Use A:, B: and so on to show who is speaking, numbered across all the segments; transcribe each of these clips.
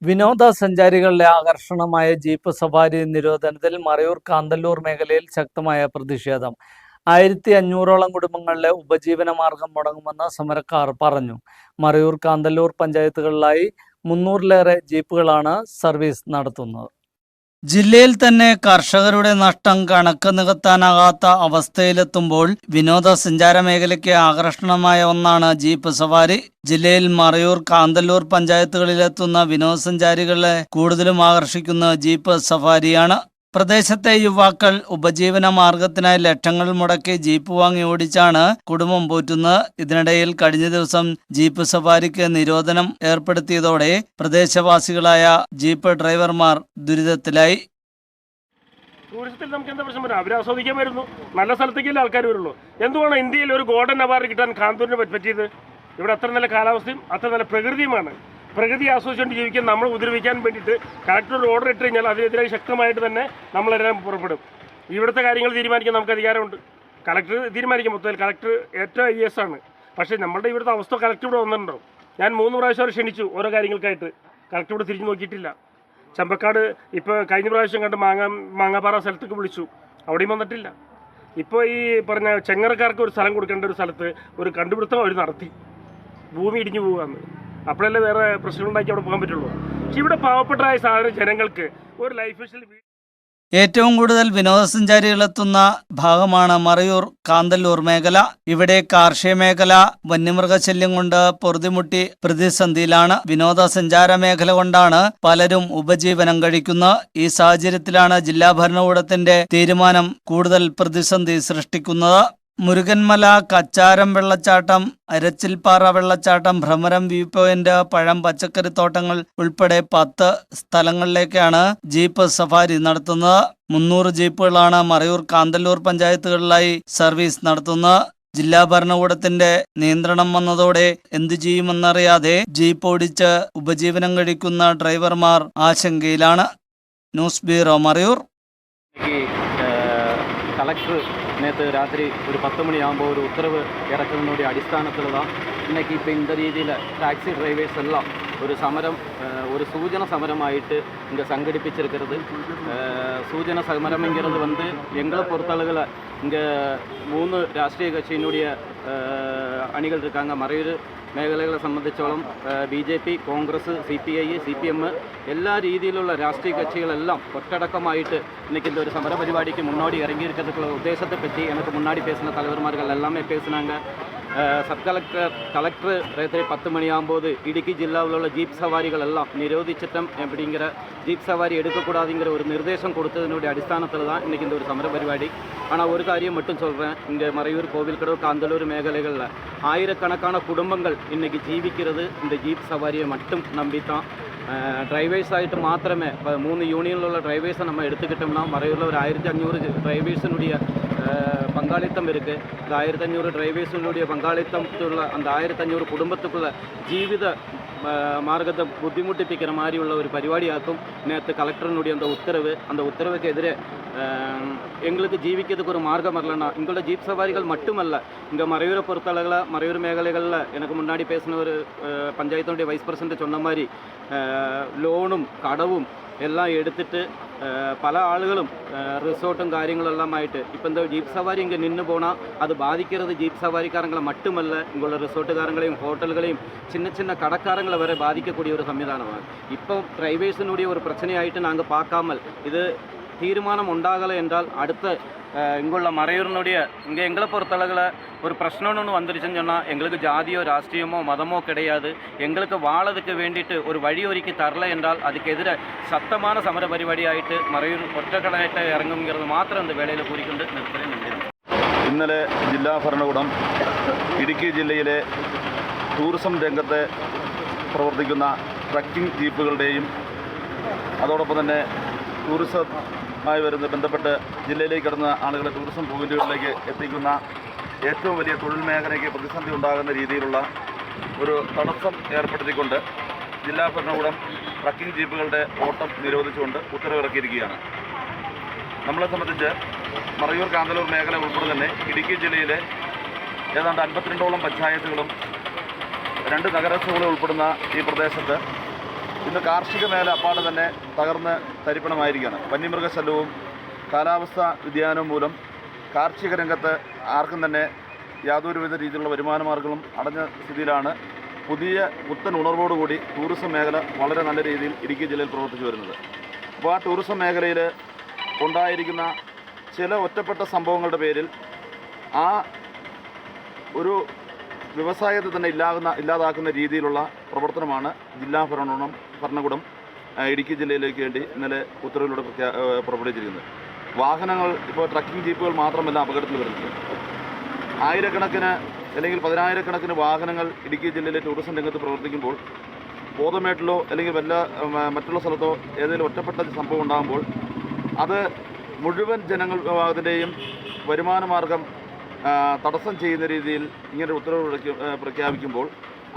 A: വിനോദസഞ്ചാരികളുടെ ആകർഷണമായ jeep safari നിരോധനത്തിൽ Marayur Kanthalloor മേഖലയിൽ ശക്തമായ പ്രതിഷേധം. 1500ഓളം കുടുംബങ്ങളുടെ ഉപജീവന മാർഗം മുടങ്ങുമെന്ന് സമരക്കാർ പറഞ്ഞു. മറയൂർ കാന്തല്ലൂർ പഞ്ചായത്തുകളിലായി 300ലേറെ ജീപ്പുകളാണ് സർവീസ് നടത്തുന്നത്. ജില്ലയിൽ തന്നെ കർഷകരുടെ നഷ്ടം കണക്ക് നികത്താനാകാത്ത അവസ്ഥയിലെത്തുമ്പോൾ വിനോദസഞ്ചാര മേഖലയ്ക്ക് ആകർഷണമായ ഒന്നാണ് ജീപ്പ് സവാരി. ജില്ലയിൽ മറയൂർ കാന്തല്ലൂർ പഞ്ചായത്തുകളിലെത്തുന്ന വിനോദസഞ്ചാരികളെ കൂടുതലും ആകർഷിക്കുന്ന ജീപ്പ് സഫാരിയാണ്. പ്രദേശത്തെ യുവാക്കൾ ഉപജീവന മാർഗത്തിനായി ലക്ഷങ്ങൾ മുടക്കി ജീപ്പ് വാങ്ങി ഓടിച്ചാണ് കുടുംബം പോറ്റുന്നത്. ഇതിനിടയിൽ കഴിഞ്ഞ ദിവസം ജീപ്പ് സഫാരിക്ക് നിരോധനം ഏർപ്പെടുത്തിയതോടെ പ്രദേശവാസികളായ ജീപ്പ് ഡ്രൈവർമാർ ദുരിതത്തിലായി.
B: ടൂറിസത്തിൽ നമുക്ക് എന്താ പ്രശ്നം വരും? അവർ ആസ്വദിക്കാൻ വരുന്നു, നല്ല സ്ഥലത്തേക്കല്ലേ ആൾക്കാർ വരുള്ളൂ. എന്തുകൊണ്ടാണ് ഇന്ത്യയിൽ ഒരു ഗോൾഡൻ അവാർഡ് കിട്ടാൻ കാന്തൂരിനെ പറ്റിയത്? ഇവിടെ അത്ര നല്ല കാലാവസ്ഥയും അത്ര നല്ല പ്രകൃതിയുമാണ്. പ്രകൃതി ആസ്വദിച്ചുകൊണ്ട് ജീവിക്കാൻ നമ്മൾ ഉപദ്രവിക്കാൻ വേണ്ടിയിട്ട് കളക്ടർ ഒരു ഓർഡർ ഇട്ട് കഴിഞ്ഞാൽ അതിനെതിരെ ശക്തമായിട്ട് തന്നെ നമ്മളെല്ലാം പുറപ്പെടും. ഇവിടുത്തെ കാര്യങ്ങൾ തീരുമാനിക്കാൻ നമുക്ക് അധികാരമുണ്ട്. കളക്ടർ തീരുമാനിക്കും. മൊത്തത്തിൽ കളക്ടർ ഏറ്റവും IAS ആണ്. പക്ഷേ നമ്മുടെ ഇവിടുത്തെ അവസ്ഥ കളക്ടർ ഇവിടെ വന്നിട്ടുണ്ടോ? ഞാൻ 3 പ്രാവശ്യം അവർ ക്ഷണിച്ചു ഓരോ കാര്യങ്ങൾക്കായിട്ട്. കളക്ടർ ഇവിടെ തിരിഞ്ഞു നോക്കിയിട്ടില്ല. ചമ്പക്കാട് ഇപ്പോൾ കഴിഞ്ഞ പ്രാവശ്യം കണ്ട് മാങ്ങാപ്പാറ സ്ഥലത്തേക്ക് വിളിച്ചു, അവിടെയും വന്നിട്ടില്ല. ഇപ്പോൾ ഈ പറഞ്ഞ ചെങ്ങറക്കാർക്ക് ഒരു സ്ഥലം കൊടുക്കേണ്ട ഒരു സ്ഥലത്ത് ഒരു കണ്ടുപിടുത്തം അവർ നടത്തി, ഭൂമി ഇടിഞ്ഞു പോകാമെന്ന്. അപ്പോഴല്ലേ വേറെ പ്രശ്നങ്ങളുണ്ടാക്കി അവിടെ പോകാൻ പറ്റുള്ളൂ. പക്ഷെ ഇവിടെ പാവപ്പെട്ടതായ സാധാരണ ജനങ്ങൾക്ക് ഒരു ലൈഫ് സ്റ്റൈൽ.
A: ഏറ്റവും കൂടുതൽ വിനോദസഞ്ചാരികളെത്തുന്ന ഭാഗമാണ് മറയൂർ കാന്തല്ലൂർ മേഖല. ഇവിടെ കാർഷിക മേഖല വന്യമൃഗശല്യം കൊണ്ട് പൊറുതിമുട്ടി പ്രതിസന്ധിയിലാണ്. വിനോദസഞ്ചാര മേഖല കൊണ്ടാണ് പലരും ഉപജീവനം കഴിക്കുന്നത്. ഈ സാഹചര്യത്തിലാണ് ജില്ലാ ഭരണകൂടത്തിന്റെ തീരുമാനം കൂടുതൽ പ്രതിസന്ധി സൃഷ്ടിക്കുന്നത്. മുരുകന്മല, കച്ചാരം വെള്ളച്ചാട്ടം, അരച്ചിൽപ്പാറ വെള്ളച്ചാട്ടം, ഭ്രമരം വ്യൂ പോയിന്റ്, പഴം പച്ചക്കറിത്തോട്ടങ്ങൾ ഉൾപ്പെടെ 10 സ്ഥലങ്ങളിലേക്കാണ് ജീപ്പ് സഫാരി നടത്തുന്നത്. 300 ജീപ്പുകളാണ് മറയൂർ കാന്തല്ലൂർ പഞ്ചായത്തുകളിലായി സർവീസ് നടത്തുന്നത്. ജില്ലാ ഭരണകൂടത്തിന്റെ നിയന്ത്രണം വന്നതോടെ എന്തു ചെയ്യുമെന്നറിയാതെ ജീപ്പ് ഓടിച്ച് ഉപജീവനം കഴിക്കുന്ന ഡ്രൈവർമാർ ആശങ്കയിലാണ്. News bureau, Marayur.
C: കളക്ടർ നേരത്തെ രാത്രി ഒരു 10 മണിയാകുമ്പോൾ ഒരു ഉത്തരവ് ഇറക്കുന്നതിൻ്റെ അടിസ്ഥാനത്തിലാണ് ഇന്നേക്ക് ഇപ്പോൾ இந்த രീതിയിൽ ടാക്സി ഡ്രൈവേഴ്സ് എല്ലാം ഒരു സമരം, ஒரு சூஜன சமரமாயிட்டு இங்கே சங்கடிப்பிச்சிருக்கிறது. சூஜன சமரம்ங்கிறது வந்து எங்களை பொறுத்தளவில் இங்கே 3 രാഷ്ട്രീയ കക്ഷിയിനുடைய അണികൾ இருக்காங்க. മറയൂർ മേഖലകളെ സംബന്ധിച്ചോളം BJP, കോൺഗ്രസ്, CPI, CPM എല്ലാ രീതിയിലുള്ള രാഷ്ട്രീയ കക്ഷികളെല്ലാം ഒറ്റടക്കമായിട്ട് ഇன்றைக்கி ஒரு സമര പരിപാടിക്ക് മുന്നോടി ഇറങ്ങിയിരിക്കുന്നതുള്ള ഉദ്ദേശത്തെ പറ്റി എനിക്ക് മുന്നാടി பேசின தலைவர்மார்கள் எல்லாமே பேசினாங்க. സബ് കളക്ടർ രാത്രി 10 മണിയാകുമ്പോൾ ഇടുക്കി ജില്ലയിലുള്ള ജീപ്പ് സവാരികളെല്ലാം നിരോധിച്ചിട്ടും എപ്പിടിங்கிற ജീപ്പ് സവാരി എടുക്കக்கூடாதுங்கிற ஒரு நிர்தேசம் கொடுத்ததனுடைய அடிസ്ഥാനத்தில் தான் இன்றைக்கி இந்த ஒரு சமர പരിപാടി. ஆனால் ஒரு காரியம் மட்டும் சொல்கிறேன், இங்கே மறையூர், கோவில்கடவு, காந்தலூர் மேഖലകളിல் ஆயிரக்கணக்கான குடும்பங்கள் இன்றைக்கி ஜீவிக்கிறது இந்த ஜீப் சவாரியை மட்டும் நம்பித்தான். ഡ്രൈവേഴ്സായിട്ട് മാത്രമേ 3 യൂണിയനിലുള്ള ഡ്രൈവേഴ്സை நம்ம എടുത്തുകിട്ടோம்னா മറയൂരിൽ ഒരു 1500 ഡ്രൈവേഴ്സിനുடைய பங்காளித்தம் இருக்குது. இந்த 1500 டிரைவர்ஸினுடைய பங்காளித்தத்துள்ள அந்த 1500 குடும்பத்துக்குள்ள ஜீவித மார்க்கத்தை புத்திமுட்டிப்பிக்கிற மாதிரி உள்ள ஒரு പരിപാടിയാക്കും നേരത്തെ കളക്ടറിനുடைய அந்த உத்தரவுக்கு எதிரே எங்களுக்கு ஜீவிக்கிறதுக்கு ஒரு மார்க்கம் வரலன்னா இங்குள்ள ஜீப் சவாரிகள் மட்டுமல்ல, இங்கே மறையூரை பொறுத்தளவில் மறையூர் மேഖലകളിல் எனக்கு முன்னாடி பேசின ஒரு பஞ்சாயத்தினுடைய வைஸ் பிரசிடண்ட் சொன்ன மாதிரி ലോണും കടവും എല്ലാം എടുത്തിട്ട് പല ആളുകളും റിസോർട്ടും കാര്യങ്ങളെല്ലാമായിട്ട് ഇപ്പം എന്താ ജീപ്പ് സവാരി ഇங்கே நின்று போனால் அது பாதிக்கிறது ஜீப் சவாரிக்காரங்களை மட்டுமல்ல, இங்குள்ள റിസോർട്ടുകാരങ്ങളെയും ഹോട്ടലുകളെയും சின்ன കടക്കാരങ്ങളെ വരെ ബാധിക്കக்கூடிய ഒരു സംവിധാനമാണ്. ഇപ്പോൾ ഡ്രൈവേഴ്സിനുடைய ഒരു പ്രശ്നമായിട്ട് நாங்கள் பார்க்காமல் இது தீர்மானம் உண்டாகலை என்றால் அடுத்த இங்குள்ள மறையூரினுடைய இங்கே எங்களை பொறுத்தளவில் ஒரு பிரச்சனைன்னு ஒன்று வந்துருச்சுன்னு சொன்னால் எங்களுக்கு ஜாதியோ ராஷ்ட்ரியமோ மதமோ கிடையாது. எங்களுக்கு வாழறதுக்கு வேண்டிட்டு ஒரு வழியொருக்கி தரல என்றால் அதுக்கு எதிராக சத்தமான சமர പരിപാടിയായിട്ട് മറയൂർ ഒറ്റക്കടയായിട്ട് ഇറങ്ങുമെങ്കിൽ മാത്രം இந்த വേളയിൽ കൂടിക്കൊണ്ട് നിർത്തലേ നന്ദി.
D: ഇന്നലെ ജില്ലാ ഭരണകൂടം ഇടുക്കി ജില്ലയിലെ ടൂറിസം രംഗത്തെ പ്രവർത്തിക്കുന്ന ട്രക്കിംഗ് ജീപ്പുകളുടെയും അതോടൊപ്പം തന്നെ ടൂറിസവുമായി ബന്ധപ്പെട്ട് ജില്ലയിലേക്ക് കടന്ന ആളുകളെ ടൂറിസം പോയിന്റുകളിലേക്ക് എത്തിക്കുന്ന ഏറ്റവും വലിയ തൊഴിൽ മേഖലയ്ക്ക് പ്രതിസന്ധി ഉണ്ടാകുന്ന രീതിയിലുള്ള ഒരു തടസ്സം ഏർപ്പെടുത്തിക്കൊണ്ട് ജില്ലാ ഭരണകൂടം ട്രക്കിംഗ് ജീപ്പുകളുടെ ഓട്ടം നിരോധിച്ചുകൊണ്ട് ഉത്തരവിറക്കിയിരിക്കുകയാണ്. നമ്മളെ സംബന്ധിച്ച് മറയൂർ കാന്തല്ലൂർ മേഖല ഉൾപ്പെടെ തന്നെ ഇടുക്കി ജില്ലയിലെ ഏതാണ്ട് 52ഓളം പഞ്ചായത്തുകളും 2 നഗരസഭകളും ഉൾപ്പെടുന്ന ഈ പ്രദേശത്ത് ഇന്ന് കാർഷിക മേഖല അപ്പാടെ തന്നെ തകർന്ന് തരിപ്പണമായിരിക്കുകയാണ്. വന്യമൃഗശല്യവും കാലാവസ്ഥാ വ്യതിയാനവും മൂലം കാർഷിക രംഗത്ത് ആർക്കും തന്നെ യാതൊരുവിധ രീതിയിലുള്ള വരുമാന മാർഗങ്ങളും അടഞ്ഞ സ്ഥിതിയിലാണ്. പുതിയ പുത്തൻ ഉണർവോടുകൂടി ടൂറിസം മേഖല വളരെ നല്ല രീതിയിൽ ഇടുക്കി ജില്ലയിൽ പ്രവർത്തിച്ചു വരുന്നത്. അപ്പോൾ ആ ടൂറിസം മേഖലയിൽ ഉണ്ടായിരിക്കുന്ന ചില ഒറ്റപ്പെട്ട സംഭവങ്ങളുടെ പേരിൽ ആ ഒരു വ്യവസായത്തെ തന്നെ ഇല്ലാതാക്കുന്ന രീതിയിലുള്ള പ്രവർത്തനമാണ് ജില്ലാ ഭരണകൂടം ഇടുക്കി ജില്ലയിലേക്ക് വേണ്ടി ഇന്നലെ ഉത്തരവിലൂടെ പുറപ്പെടുവിച്ചിരിക്കുന്നത്. വാഹനങ്ങൾ ഇപ്പോൾ ട്രക്കിംഗ് ജീപ്പുകൾ മാത്രമല്ല അപകടത്തിൽ വരുന്നത്. ആയിരക്കണക്കിന് അല്ലെങ്കിൽ 10,000-കണക്കിന് വാഹനങ്ങൾ ഇടുക്കി ജില്ലയിലെ ടൂറിസം രംഗത്ത് പ്രവർത്തിക്കുമ്പോൾ ബോധമേട്ടിലോ അല്ലെങ്കിൽ മറ്റുള്ള സ്ഥലത്തോ ഏതെങ്കിലും ഒറ്റപ്പെട്ട സംഭവം ഉണ്ടാകുമ്പോൾ അത് മുഴുവൻ ജനങ്ങൾ വിഭാഗത്തിൻ്റെയും വരുമാന മാർഗം തടസ്സം ചെയ്യുന്ന രീതിയിൽ ഇങ്ങനെ ഉത്തരവ് പ്രഖ്യാപിക്കുമ്പോൾ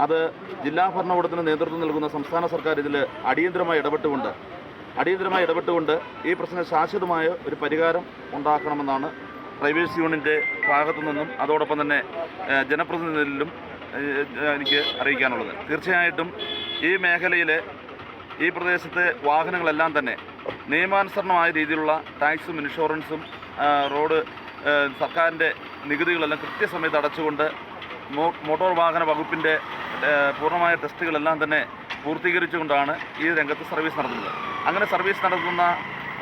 D: അത് ജില്ലാ ഭരണകൂടത്തിന് നേതൃത്വം നൽകുന്ന സംസ്ഥാന സർക്കാർ ഇതിൽ അടിയന്തരമായി ഇടപെട്ടുകൊണ്ട് ഈ പ്രശ്നം ശാശ്വതമായ ഒരു പരിഹാരം ഉണ്ടാക്കണമെന്നാണ് ഡ്രൈവേഴ്സ് യൂണിയൻ്റെ ഭാഗത്തു നിന്നും അതോടൊപ്പം തന്നെ ജനപ്രതിനിധികളിലും എനിക്ക് അറിയിക്കാനുള്ളത്. തീർച്ചയായിട്ടും ഈ മേഖലയിലെ ഈ പ്രദേശത്തെ വാഹനങ്ങളെല്ലാം തന്നെ നിയമാനുസരണമായ രീതിയിലുള്ള ടാക്സും ഇൻഷുറൻസും റോഡ് സർക്കാരിൻ്റെ നികുതികളെല്ലാം കൃത്യസമയത്ത് അടച്ചുകൊണ്ട് മോട്ടോർ വാഹന വകുപ്പിൻ്റെ പൂർണ്ണമായ ടെസ്റ്റുകളെല്ലാം തന്നെ പൂർത്തീകരിച്ചുകൊണ്ടാണ് ഈ രംഗത്ത് സർവീസ് നടത്തുന്നത്. അങ്ങനെ സർവീസ് നടത്തുന്ന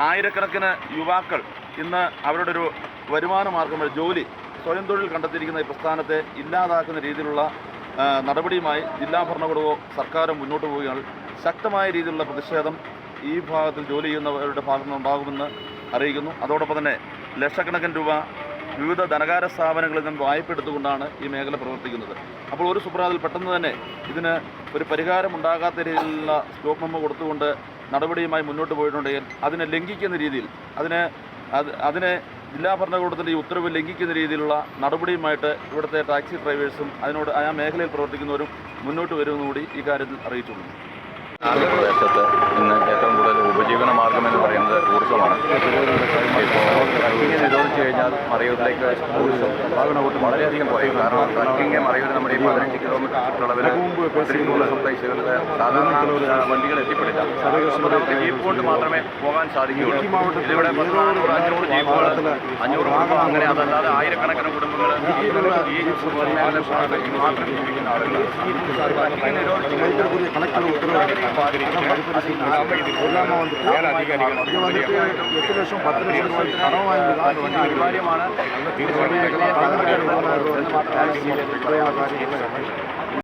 D: ആയിരക്കണക്കിന് യുവാക്കൾ ഇന്ന് അവരുടെ ഒരു വരുമാന മാർഗം ജോലി സ്വയം തൊഴിൽ കണ്ടെത്തിയിരിക്കുന്ന ഈ പ്രസ്ഥാനത്തെ ഇല്ലാതാക്കുന്ന രീതിയിലുള്ള നടപടിയുമായി ജില്ലാ ഭരണകൂടമോ സർക്കാരോ മുന്നോട്ട് പോവുകയാണ്. ശക്തമായ രീതിയിലുള്ള പ്രതിഷേധം ഈ ഭാഗത്തിൽ ജോലി ചെയ്യുന്നവരുടെ ഭാഗത്തു നിന്നുണ്ടാകുമെന്ന് അറിയിക്കുന്നു. അതോടൊപ്പം തന്നെ ലക്ഷക്കണക്കിന് രൂപ വിവിധ ധനകാര്യ സ്ഥാപനങ്ങളിൽ നിന്നും വായ്പ എടുത്തുകൊണ്ടാണ് ഈ മേഖല പ്രവർത്തിക്കുന്നത്. അപ്പോൾ ഒരു സുപ്രഭാതത്തിൽ പെട്ടെന്ന് തന്നെ ഇതിന് ഒരു പരിഹാരം ഉണ്ടാകാത്ത രീതിയിലുള്ള സ്റ്റോപ്പ് മെമ്മോ കൊടുത്തുകൊണ്ട് നടപടിയുമായി മുന്നോട്ട് പോയിട്ടുണ്ടെങ്കിൽ അതിനെ ലംഘിക്കുന്ന രീതിയിൽ അതിനെ ജില്ലാ ഭരണകൂടത്തിൻ്റെ ഈ ഉത്തരവ് ലംഘിക്കുന്ന രീതിയിലുള്ള നടപടിയുമായിട്ട് ഇവിടുത്തെ ടാക്സി ഡ്രൈവേഴ്സും അതിനോട് ആ മേഖലയിൽ പ്രവർത്തിക്കുന്നവരും മുന്നോട്ട് വരുമെന്നുകൂടി ഈ കാര്യത്തിൽ അറിയിച്ചുള്ളൂ.
E: ഈ പ്രദേശത്ത് ഇന്ന് ഏറ്റവും കൂടുതൽ ഉപജീവന മാർഗമെന്ന് പറയുന്നത് ടൂറിസമാണ്. ഇപ്പോൾ ട്രക്കിങ് നിരോധിച്ചു കഴിഞ്ഞാൽ മറയൂരിലേക്ക് ടൂറിസം വളരെയധികം കുറയും. കാരണം ട്രക്കിങ് മറയൂർ നമ്മുടെ ഈ 15 കിലോമീറ്റർ ചുറ്റളവിൽ ടൂറിസം പ്ലേസുകളിൽ സാധാരണ വണ്ടികൾ എത്തിപ്പെടില്ല. ജീപ്പ് കൊണ്ട് മാത്രമേ പോകാൻ സാധിക്കുകയുള്ളൂ. ഇതിവിടെ 500 ജീപ്പുകൾ 500 കുടുംബം, അങ്ങനെ അതല്ലാതെ ആയിരക്കണക്കിന് കുടുംബങ്ങൾ ഈ മേഖല മാത്രം ജീവിക്കുന്ന ആളുകളാണ്. ട്രക്കിങ് നിരോധിച്ചു കഴിഞ്ഞാൽ അനിവാര്യമാണ്.